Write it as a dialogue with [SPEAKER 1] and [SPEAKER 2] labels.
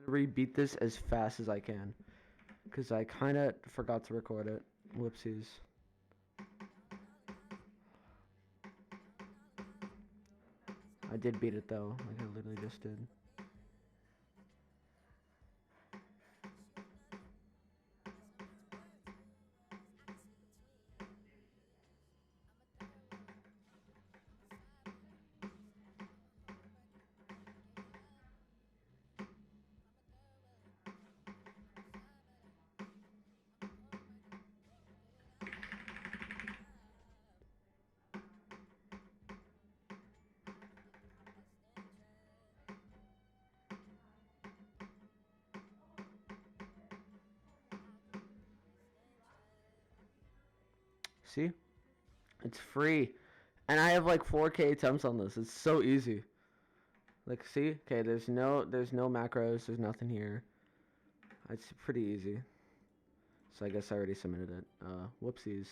[SPEAKER 1] to rebeat this as fast as I can. Because I kind of forgot to record it. Whoopsies. I did beat it though, like I literally just did. See? It's free. And I have like 4K attempts on this. It's so easy. Like, see? Okay, there's no macros. There's nothing here. It's pretty easy. So I guess I already submitted it. Whoopsies.